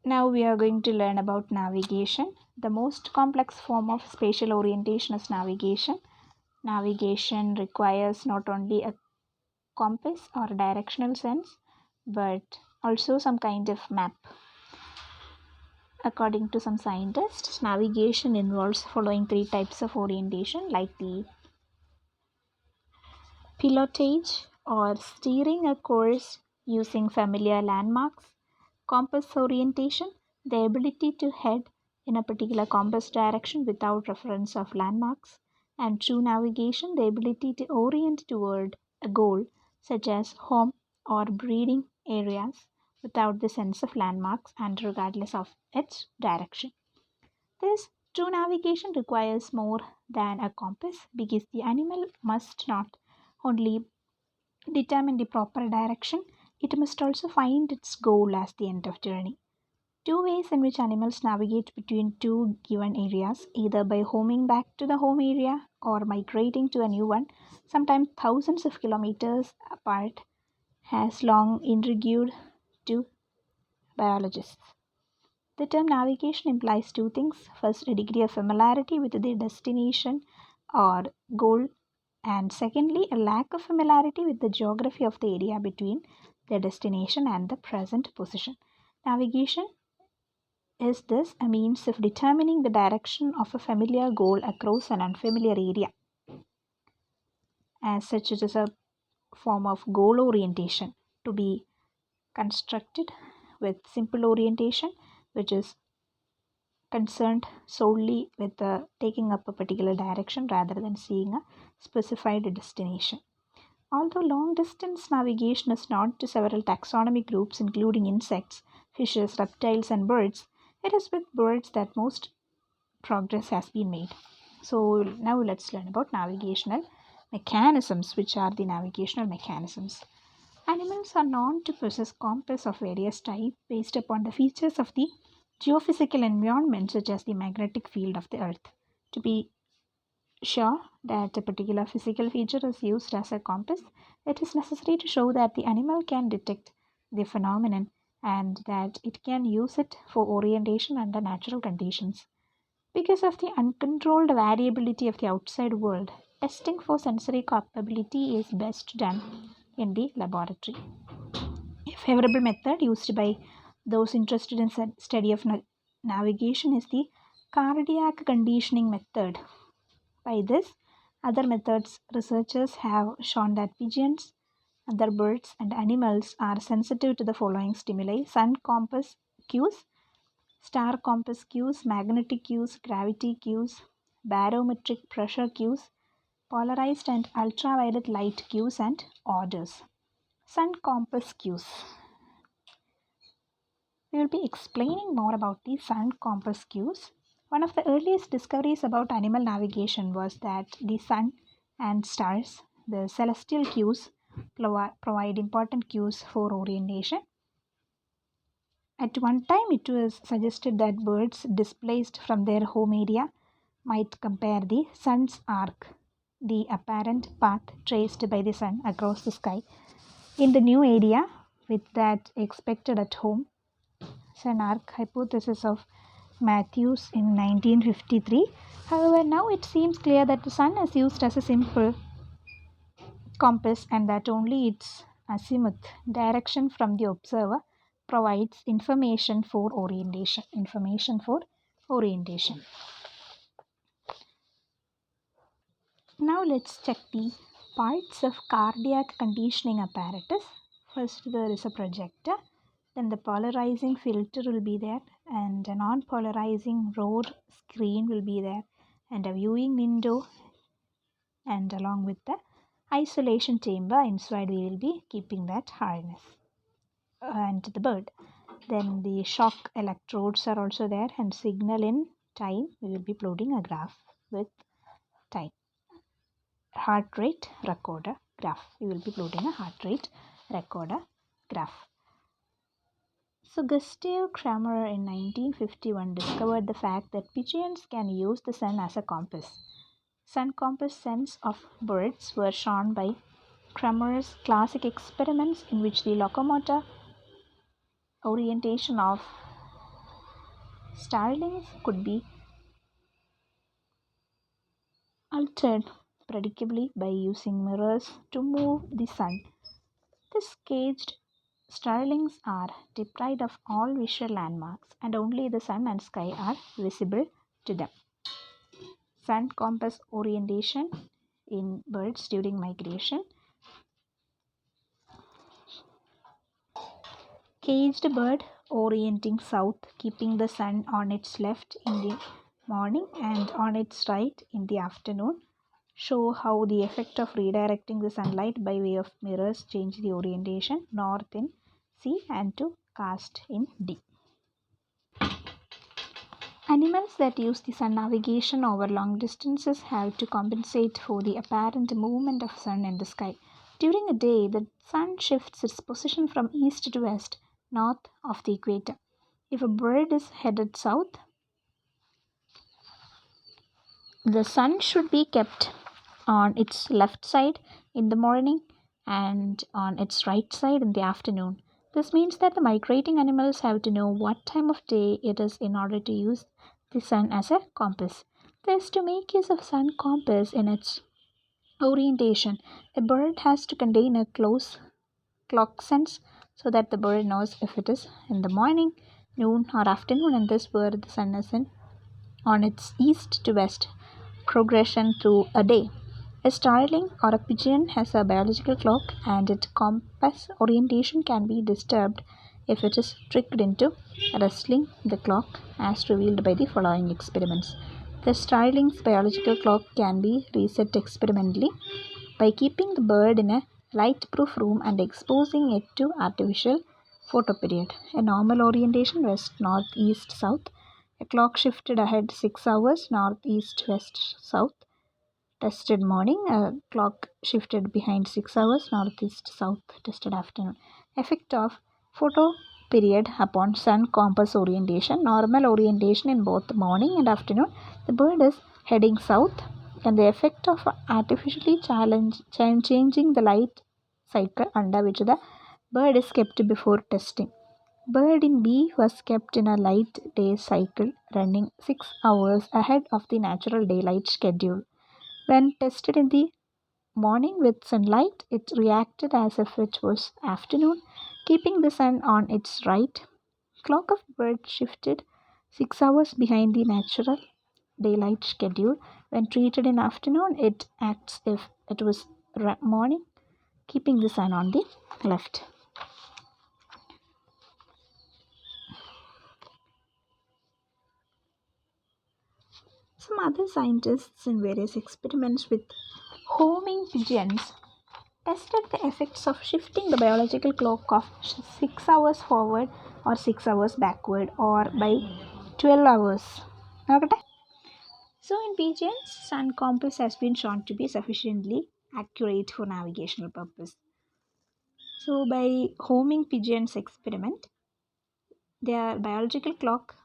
Now we are going to learn about navigation. The most complex form of spatial orientation is navigation. Navigation requires not only a compass or a directional sense but also some kind of map. According to some scientists, navigation involves following three types of orientation, like the pilotage or steering a course using familiar landmarks, compass orientation, the ability to head in a particular compass direction without reference of landmarks, and true navigation, the ability to orient toward a goal such as home or breeding areas without the sense of landmarks and regardless of its direction. This true navigation requires more than a compass because the animal must not only determine the proper direction, it must also find its goal as the end of journey. Two ways in which animals navigate between two given areas, either by homing back to the home area or migrating to a new one, sometimes thousands of kilometers apart, has long intrigued to biologists. The term navigation implies two things. First, a degree of familiarity with the destination or goal, and secondly, a lack of familiarity with the geography of the area between the destination and the present position. Navigation is this a means of determining the direction of a familiar goal across an unfamiliar area. As such, it is a form of goal orientation to be constructed with simple orientation, which is concerned solely with taking up a particular direction rather than seeing a specified destination. Although long distance navigation is known to several taxonomy groups, including insects, fishes, reptiles, and birds, it is with birds that most progress has been made. So, now let's learn about navigational mechanisms. Which are the navigational mechanisms? Animals are known to possess compass of various types based upon the features of the geophysical environment, such as the magnetic field of the earth. To be sure that a particular physical feature is used as a compass, it is necessary to show that the animal can detect the phenomenon and that it can use it for orientation under natural conditions. Because of the uncontrolled variability of the outside world, testing for sensory capability is best done in the laboratory. A favorable method used by those interested in study of navigation is the cardiac conditioning method. By this, other methods, researchers have shown that pigeons, other birds, and animals are sensitive to the following stimuli: sun compass cues, star compass cues, magnetic cues, gravity cues, barometric pressure cues, polarized and ultraviolet light cues, and odors. Sun compass cues. We will be explaining more about the sun compass cues. One of the earliest discoveries about animal navigation was that the sun and stars, the celestial cues, provide important cues for orientation. At one time, it was suggested that birds displaced from their home area might compare the sun's arc, the apparent path traced by the sun across the sky, in the new area with that expected at home. Sun arc hypothesis of Matthews in 1953. However, now it seems clear that the sun is used as a simple compass and that only its azimuth direction from the observer provides information for orientation. Now let's check the parts of cardiac conditioning apparatus. First, there is a projector, then the polarizing filter will be there, and a non-polarizing road screen will be there, and a viewing window, and along with the isolation chamber inside we will be keeping that harness and the bird. Then the shock electrodes are also there, and signal in time we will be plotting a graph with time. Heart rate recorder graph. We will be plotting a heart rate recorder graph. So Gustav Kramer in 1951 discovered the fact that pigeons can use the sun as a compass. Sun compass sense of birds were shown by Kramer's classic experiments in which the locomotor orientation of Starlings could be altered predictably by using mirrors to move the sun. These caged starlings are deprived of all visual landmarks, and only the sun and sky are visible to them. Sun compass orientation in birds during migration. Caged bird orienting south, keeping the sun on its left in the morning and on its right in the afternoon, show how the effect of redirecting the sunlight by way of mirrors change the orientation north in C and to cast in D. Animals that use the sun navigation over long distances have to compensate for the apparent movement of sun in the sky. During a day, the sun shifts its position from east to west, north of the equator. If a bird is headed south, the sun should be kept on its left side in the morning and on its right side in the afternoon. This means that the migrating animals have to know what time of day it is in order to use the sun as a compass. Thus, to make use of sun compass in its orientation, a bird has to contain a close clock sense so that the bird knows if it is in the morning, noon, or afternoon, and this where the sun is in on its east to west progression through a day. A starling or a pigeon has a biological clock, and its compass orientation can be disturbed if it is tricked into wrestling the clock, as revealed by the following experiments. The starling's biological clock can be reset experimentally by keeping the bird in a light-proof room and exposing it to artificial photoperiod. A normal orientation west, north, east, south. A clock shifted ahead 6 hours, north, east, west, south. Tested morning. A clock shifted behind 6 hours, north, east, south. Tested afternoon. Effect of photo period upon sun compass orientation. Normal orientation in both morning and afternoon. The bird is heading south, and the effect of artificially changing the light cycle under which the bird is kept before testing. Bird in B was kept in a light day cycle running 6 hours ahead of the natural daylight schedule. When tested in the morning with sunlight, it reacted as if it was afternoon, keeping the sun on its right. Clock of bird shifted 6 hours behind the natural daylight schedule. When treated in afternoon, it acts if it was morning, keeping the sun on the left. Some other scientists in various experiments with homing pigeons tested the effects of shifting the biological clock of 6 hours forward or 6 hours backward or by 12 hours. Okay? So, in pigeons, sun compass has been shown to be sufficiently accurate for navigational purpose. So, by homing pigeons experiment, their biological clock,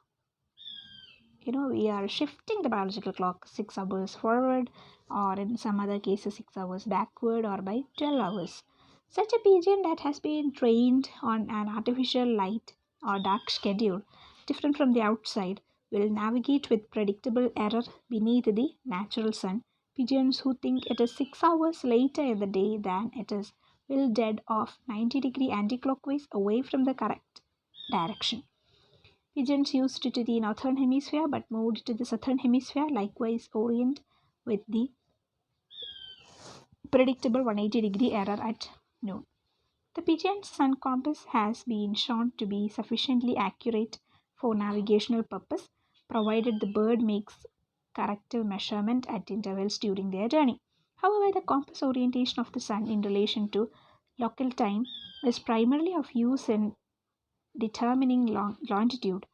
we are shifting the biological clock 6 hours forward, or in some other cases 6 hours backward, or by 12 hours. Such a pigeon that has been trained on an artificial light or dark schedule different from the outside will navigate with predictable error beneath the natural sun. Pigeons who think it is 6 hours later in the day than it is will dead off 90-degree anti-clockwise away from the correct direction. Pigeons used to the northern hemisphere but moved to the southern hemisphere likewise orient with the predictable 180-degree error at noon. The pigeon's sun compass has been shown to be sufficiently accurate for navigational purpose, provided the bird makes corrective measurement at intervals during their journey. However, the compass orientation of the sun in relation to local time is primarily of use in determining longitude.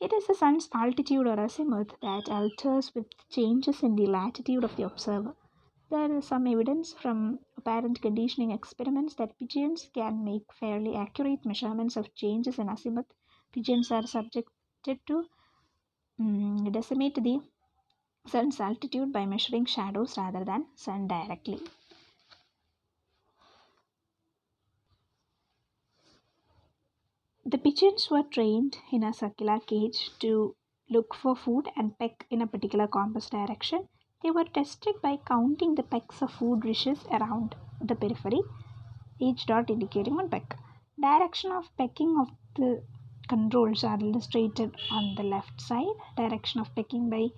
It is the sun's altitude or azimuth that alters with changes in the latitude of the observer. There is some evidence from apparent conditioning experiments that pigeons can make fairly accurate measurements of changes in azimuth. Pigeons are subjected to decimate the sun's altitude by measuring shadows rather than sun directly. The pigeons were trained in a circular cage to look for food and peck in a particular compass direction. They were tested by counting the pecks of food dishes around the periphery, each dot indicating one peck. Direction of pecking of the controls are illustrated on the left side. Direction of pecking by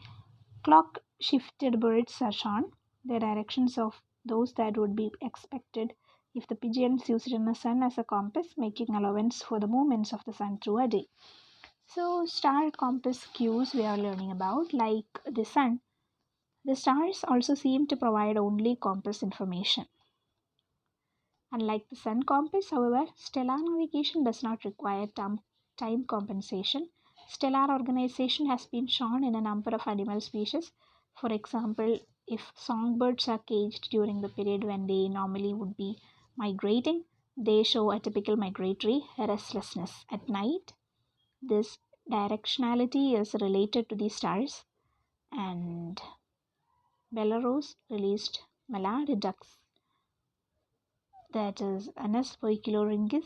clock shifted birds are shown. The directions of those that would be expected if the pigeons used in the sun as a compass, making allowance for the movements of the sun through a day. So, star compass cues we are learning about, like the sun. The stars also seem to provide only compass information. Unlike the sun compass, however, stellar navigation does not require time compensation. Stellar organization has been shown in a number of animal species. For example, if songbirds are caged during the period when they normally would be migrating, they show a typical migratory restlessness. At night, this directionality is related to the stars, and Belarus released mallard ducks, that is Anas poikiloringus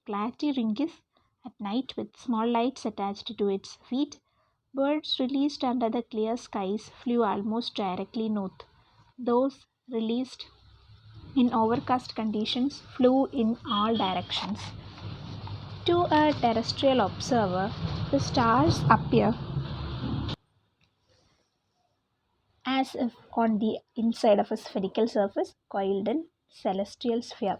platyringus, at night with small lights attached to its feet. Birds released under the clear skies flew almost directly north. Those released in overcast conditions flew in all directions. To a terrestrial observer, the stars appear as if on the inside of a spherical surface coiled in celestial sphere.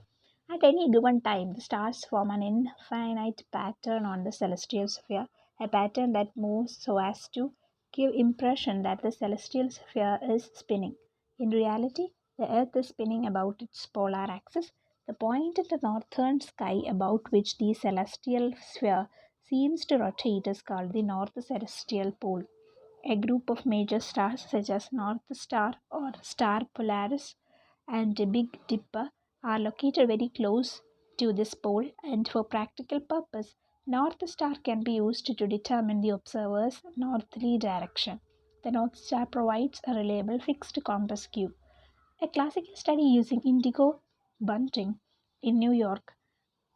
At any given time, the stars form an infinite pattern on the celestial sphere, a pattern that moves so as to give impression that the celestial sphere is spinning. In reality, the Earth is spinning about its polar axis. The point in the northern sky about which the celestial sphere seems to rotate is called the north celestial pole. A group of major stars such as North Star or Star Polaris and Big Dipper are located very close to this pole, and for practical purpose, North Star can be used to determine the observer's northerly direction. The North Star provides a reliable fixed compass cue. A classical study using indigo bunting in New York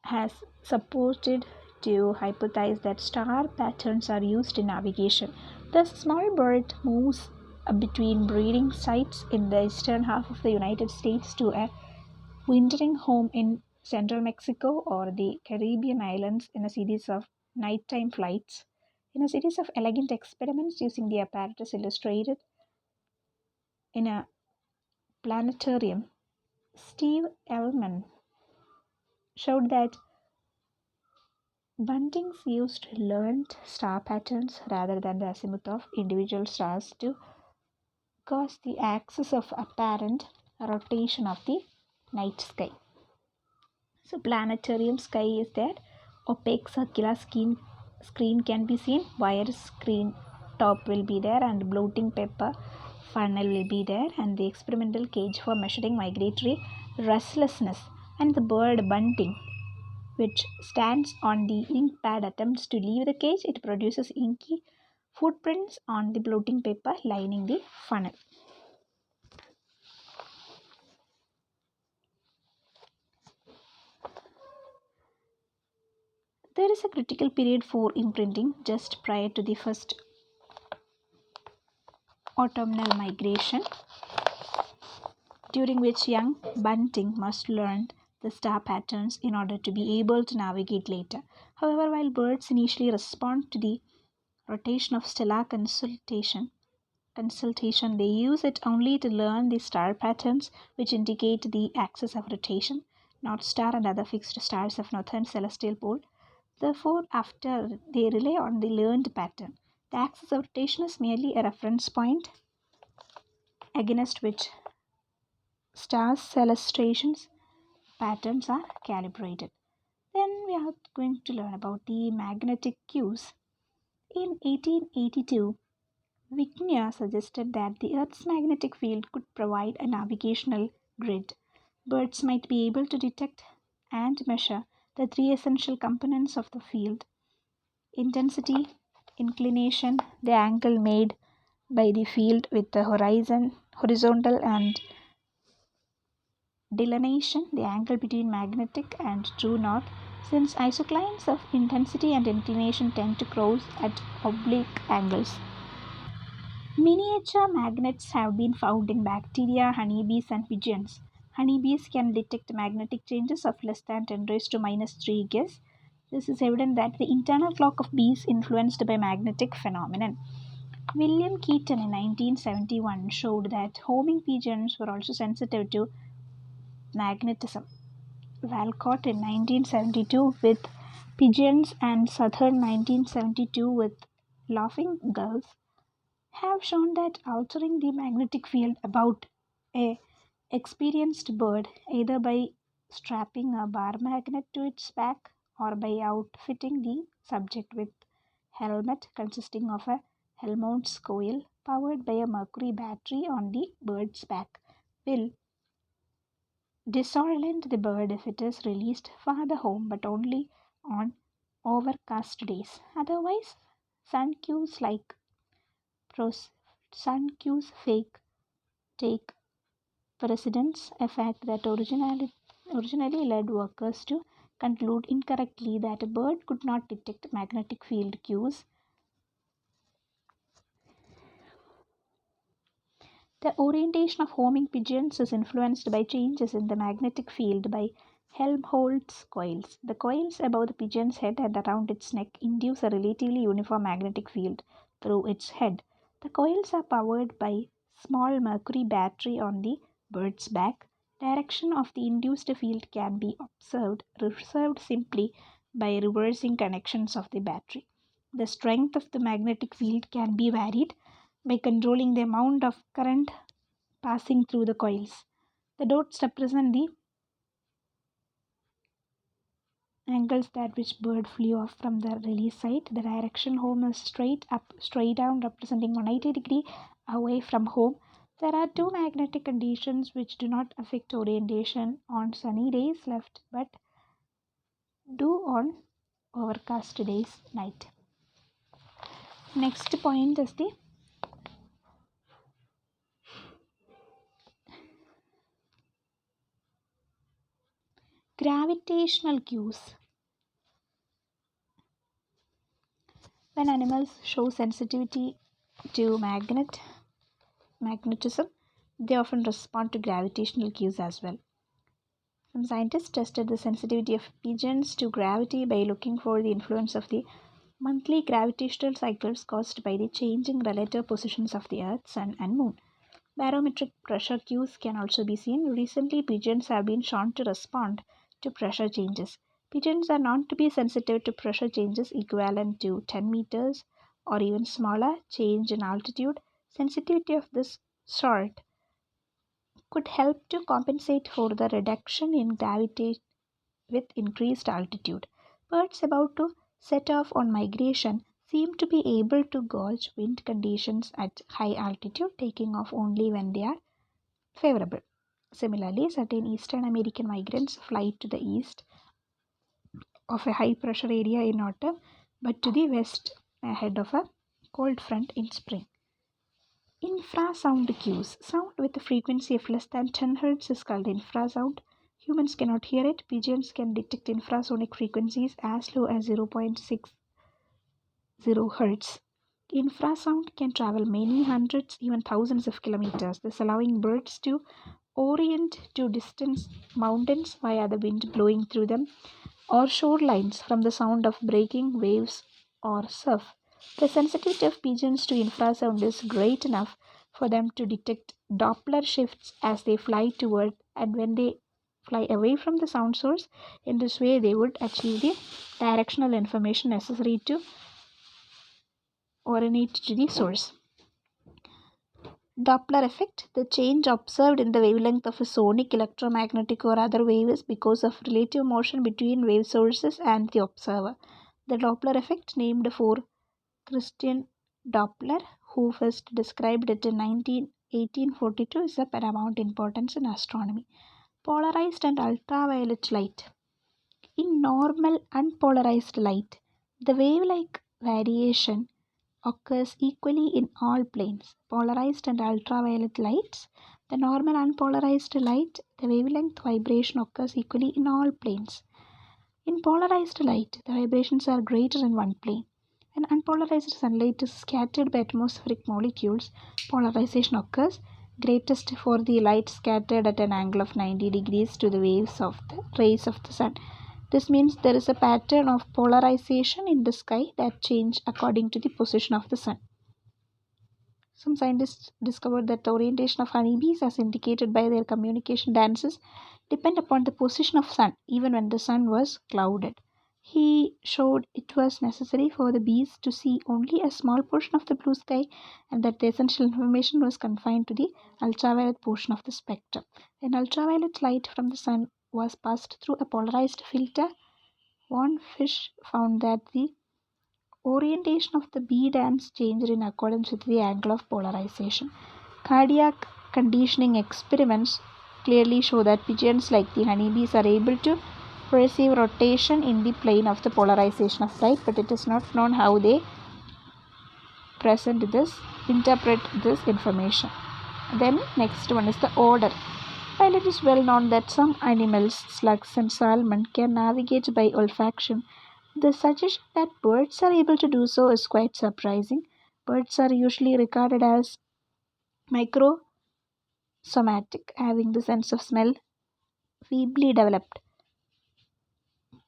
has supported to hypothesize that star patterns are used in navigation. The small bird moves between breeding sites in the eastern half of the United States to a wintering home in central Mexico or the Caribbean islands in a series of nighttime flights. In a series of elegant experiments using the apparatus illustrated in a planetarium, Steve Ellman showed that Buntings used learned star patterns rather than the azimuth of individual stars to cause the axis of apparent rotation of the night sky. So, planetarium sky is there. Opaque circular screen can be seen. Wire screen top will be there, and bloating paper funnel will be there, and the experimental cage for measuring migratory restlessness, and the bird bunting which stands on the ink pad attempts to leave the cage. It produces inky footprints on the bloating paper lining the funnel. There is a critical period for imprinting just prior to the first autumnal migration, during which young bunting must learn the star patterns in order to be able to navigate later. However, while birds initially respond to the rotation of stellar consultation, they use it only to learn the star patterns which indicate the axis of rotation, North Star and other fixed stars of northern celestial pole. Therefore, after they rely on the learned pattern, the axis of rotation is merely a reference point against which stars' celestiations patterns are calibrated. Then we are going to learn about the magnetic cues. In 1882, Wigner suggested that the Earth's magnetic field could provide a navigational grid. Birds might be able to detect and measure the three essential components of the field: intensity, inclination, the angle made by the field with the horizontal, and declination, the angle between magnetic and true north. since isoclines of intensity and inclination tend to cross at oblique angles. Miniature magnets have been found in bacteria, honeybees, and pigeons. Honeybees can detect magnetic changes of less than 10 raised to minus 3 Gs. This is evident that the internal clock of bees influenced by magnetic phenomenon. William Keaton in 1971 showed that homing pigeons were also sensitive to magnetism. Walcott in 1972 with pigeons and Southern 1972 with laughing gulls have shown that altering the magnetic field about a experienced bird either by strapping a bar magnet to its back or by outfitting the subject with helmet consisting of a Helmholtz coil powered by a mercury battery on the bird's back will disorient the bird if it is released farther home but only on overcast days. Otherwise, sun cues like pros- sun cues fake take precedence, a fact that originally led workers to conclude incorrectly that a bird could not detect magnetic field cues. The orientation of homing pigeons is influenced by changes in the magnetic field by Helmholtz coils. The coils above the pigeon's head and around its neck induce a relatively uniform magnetic field through its head. The coils are powered by small mercury battery on the bird's back. Direction of the induced field can be observed simply by reversing connections of the battery. The strength of the magnetic field can be varied by controlling the amount of current passing through the coils. The dots represent the angles at which bird flew off from the release site. The direction home is straight up, straight down, representing 180-degree away from home. There are two magnetic conditions which do not affect orientation on sunny days left but do on overcast days night. Next point is the gravitational cues. When animals show sensitivity to magnetism, they often respond to gravitational cues as well. Some scientists tested the sensitivity of pigeons to gravity by looking for the influence of the monthly gravitational cycles caused by the changing relative positions of the Earth, Sun, and Moon. Barometric pressure cues can also be seen. Recently, pigeons have been shown to respond to pressure changes. Pigeons are known to be sensitive to pressure changes equivalent to 10 meters or even smaller change in altitude. Sensitivity of this sort could help to compensate for the reduction in gravity with increased altitude. Birds about to set off on migration seem to be able to gauge wind conditions at high altitude, taking off only when they are favorable. Similarly, certain Eastern American migrants fly to the east of a high pressure area in autumn but to the west ahead of a cold front in spring. Infrasound cues. Sound with a frequency of less than 10 Hz is called infrasound. Humans cannot hear it. Pigeons can detect infrasonic frequencies as low as 0.60 Hz. Infrasound can travel many hundreds, even thousands of kilometers, thus allowing birds to orient to distant mountains via the wind blowing through them or shorelines from the sound of breaking waves or surf. The sensitivity of pigeons to infrasound is great enough for them to detect Doppler shifts as they fly toward and when they fly away from the sound source. In this way, they would achieve the directional information necessary to orient to the source. Doppler effect. The change observed in the wavelength of a sonic, electromagnetic, or other wave is because of relative motion between wave sources and the observer. The Doppler effect, named for Christian Doppler, who first described it in 1842, is of paramount importance in astronomy. Polarized and ultraviolet light. In normal unpolarized light, the wave-like variation occurs equally in all planes. Polarized and ultraviolet lights, the normal unpolarized light, the wavelength vibration occurs equally in all planes. In polarized light, the vibrations are greater in one plane. When unpolarized sunlight is scattered by atmospheric molecules, polarization occurs, greatest for the light scattered at an angle of 90 degrees to the waves of the rays of the sun. This means there is a pattern of polarization in the sky that change according to the position of the sun. Some scientists discovered that the orientation of honeybees, as indicated by their communication dances, depend upon the position of sun, even when the sun was clouded. He showed it was necessary for the bees to see only a small portion of the blue sky and that the essential information was confined to the ultraviolet portion of the spectrum. When ultraviolet light from the sun was passed through a polarized filter, one fish found that the orientation of the bee dams changed in accordance with the angle of polarization. Cardiac conditioning experiments clearly show that pigeons, like the honeybees, are able to perceive rotation in the plane of the polarization of light, but it is not known how they interpret this information. Then next one is the odor. While it is well known that some animals, slugs and salmon, can navigate by olfaction, the suggestion that birds are able to do so is quite surprising. Birds are usually regarded as microsomatic, having the sense of smell feebly developed.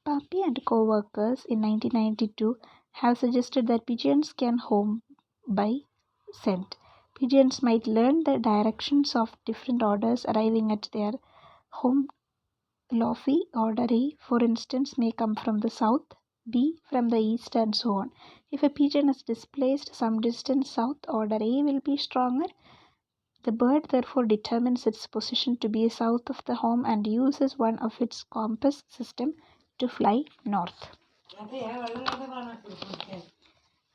Papi and co-workers in 1992 have suggested that pigeons can home by scent. Pigeons might learn the directions of different orders arriving at their home. Lofi order A, for instance, may come from the south, B from the east, and so on. If a pigeon is displaced some distance south, order A will be stronger. The bird therefore determines its position to be south of the home and uses one of its compass system to fly north.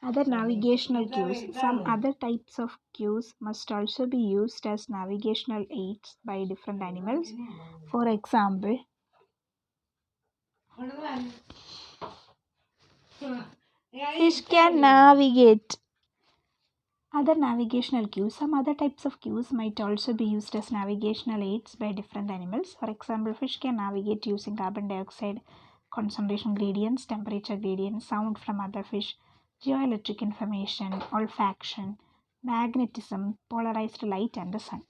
Other navigational cues. Some other types of cues must also be used as navigational aids by different animals. For example, fish can navigate. Other navigational cues. Some other types of cues might also be used as navigational aids by different animals. For example, fish can navigate using carbon dioxide concentration gradients, temperature gradients, sound from other fish, geoelectric information, olfaction, magnetism, polarized light, and the sun.